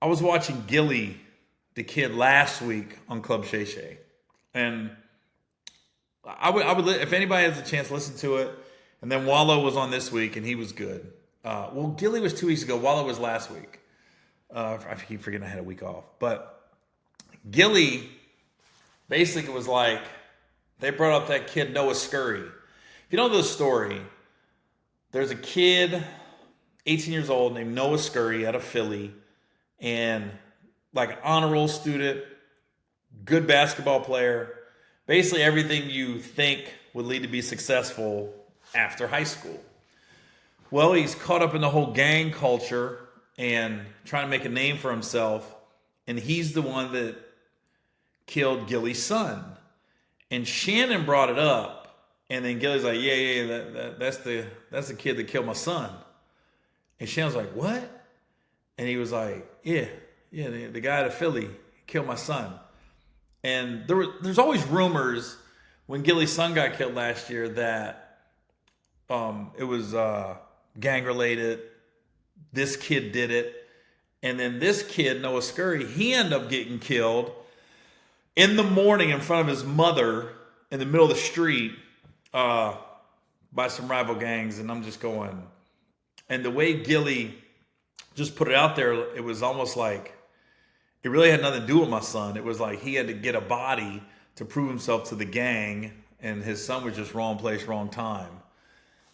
I was watching Gillie Da Kid last week on Club Shay Shay, and if anybody has a chance, listen to it. And then Wallo was on this week, and he was good. Well, Gilly was 2 weeks ago. Wallo was last week. I keep forgetting I had a week off, but Gilly basically was like, they brought up that kid Noah Scurry. If you don't know the story, there's a kid, 18 years old, named Noah Scurry out of Philly, and like an honor roll student, good basketball player, basically everything you think would lead to be successful after high school. Well, he's caught up in the whole gang culture and trying to make a name for himself, and he's the one that killed Gilly's son. And Shannon brought it up, and then Gilly's like, that's the kid that killed my son. And Shannon's like, what? And he was like, yeah, the guy out of Philly killed my son. And there's always rumors when Gilly's son got killed last year that it was gang related. This kid did it. And then this kid, Noah Scurry, he ended up getting killed in the morning in front of his mother in the middle of the street by some rival gangs. And I'm just going, and the way Gilly just put it out there, it was almost like it really had nothing to do with my son. It was like he had to get a body to prove himself to the gang, and his son was just wrong place, wrong time.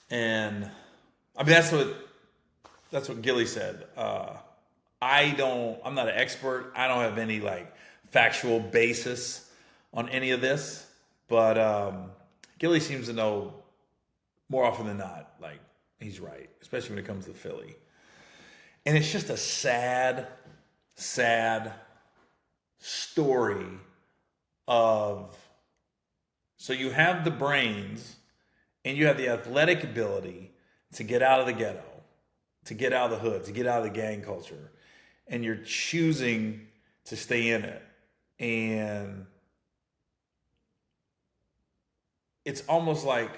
And I mean, that's what Gilly said. I'm not an expert. I don't have any like factual basis on any of this, but Gilly seems to know more often than not. Like, he's right, especially when it comes to Philly. And it's just a sad story of, so you have the brains and you have the athletic ability to get out of the ghetto, to get out of the hood, to get out of the gang culture, and you're choosing to stay in it. And it's almost like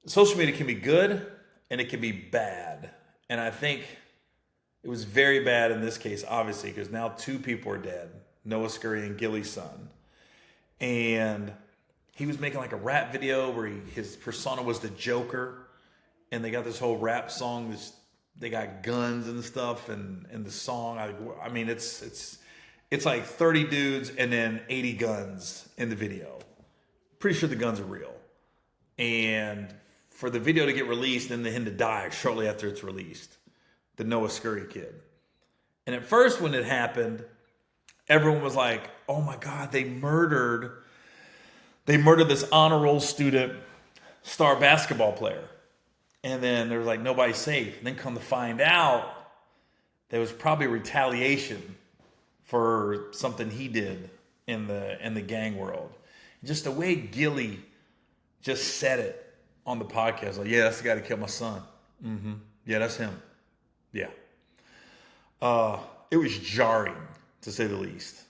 social media can be good and it can be bad. And I think it was very bad in this case, obviously, because now 2 people are dead, Noah Scurry and Gilly's son. And he was making like a rap video where his persona was the Joker, and they got this whole rap song. They got guns and stuff, and the song. I mean, it's like 30 dudes and then 80 guns in the video. Pretty sure the guns are real. And for the video to get released and him to die shortly after it's released, the Noah Scurry kid. And at first, when it happened, everyone was like, "Oh my God, they murdered this honor roll student, star basketball player." And then there was like, nobody's safe. And then come to find out, there was probably retaliation for something he did in the gang world. Just the way Gilly just said it on the podcast, like, "Yeah, that's the guy that killed my son. Mm-hmm. Yeah, that's him. Yeah." It was jarring, to say the least.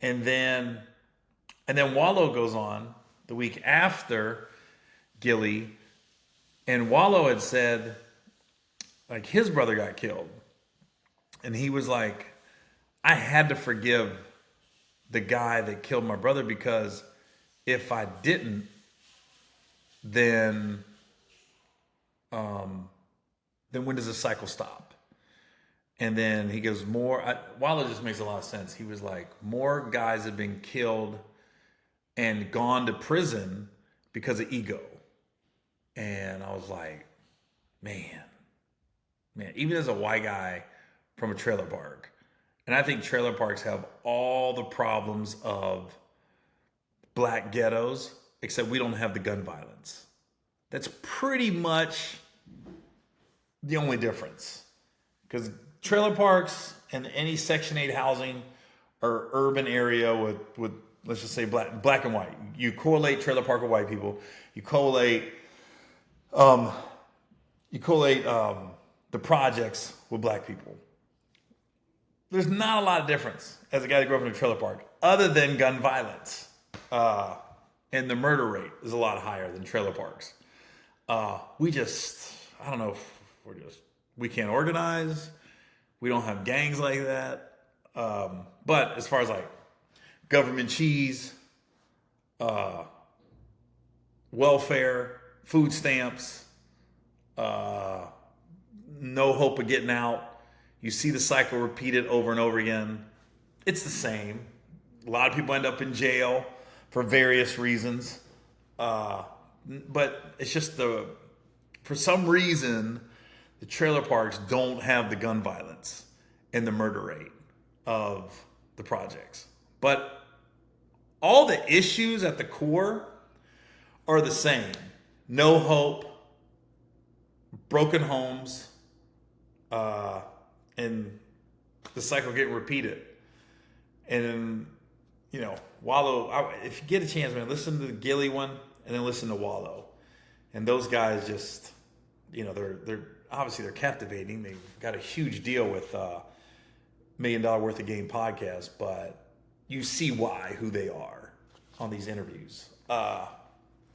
And then Wallo goes on the week after Gilly, and Wallo had said, like, his brother got killed. And he was like, "I had to forgive the guy that killed my brother, because if I didn't, then when does the cycle stop?" And then he goes, Wallo just makes a lot of sense. He was like, more guys have been killed and gone to prison because of ego. And I was like, man, even as a white guy from a trailer park, and I think trailer parks have all the problems of black ghettos, except we don't have the gun violence. That's pretty much the only difference. Because trailer parks and any Section 8 housing are urban area with let's just say black and white. You correlate trailer park with white people. You correlate the projects with black people. There's not a lot of difference as a guy that grew up in a trailer park, other than gun violence. And the murder rate is a lot higher than trailer parks. I don't know if we're just We can't organize. We don't have gangs like that. But as far as like government cheese, welfare, food stamps, no hope of getting out. You see the cycle repeated over and over again. It's the same. A lot of people end up in jail for various reasons. But it's just for some reason, the trailer parks don't have the gun violence and the murder rate of the projects. But all the issues at the core are the same. No hope, broken homes, and the cycle getting repeated. And, Wallo, if you get a chance, man, listen to the Gilly one and then listen to Wallo. And those guys just, they're obviously they're captivating. They've got a huge deal with $1 Million Worth of Game podcast, but you see who they are on these interviews.